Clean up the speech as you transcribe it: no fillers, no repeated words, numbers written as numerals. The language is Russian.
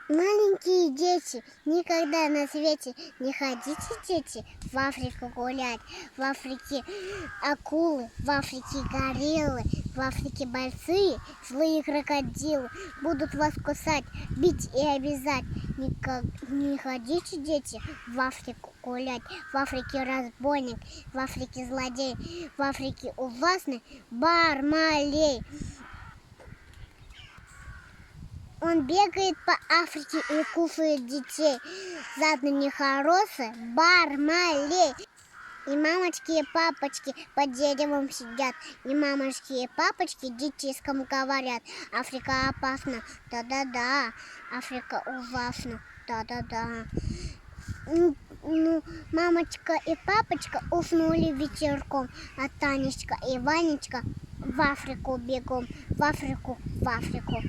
Маленькие дети, никогда на свете не ходите, дети, в Африку гулять. В Африке акулы, в Африке гориллы, в Африке большие злые крокодилы будут вас кусать, бить и обязать. Не ходите, дети, в Африку гулять. В Африке разбойник, в Африке злодей, в Африке ужасный Бармалей. Он бегает по Африке и кушает детей. Заодно нехороший Бармалей. И мамочки, и папочки под деревом сидят. И мамочки, и папочки детишкам говорят: Африка опасна, да-да-да. Африка ужасна, да-да-да. Мамочка и папочка уснули вечерком, а Танечка и Ванечка в Африку бегом, в Африку, в Африку.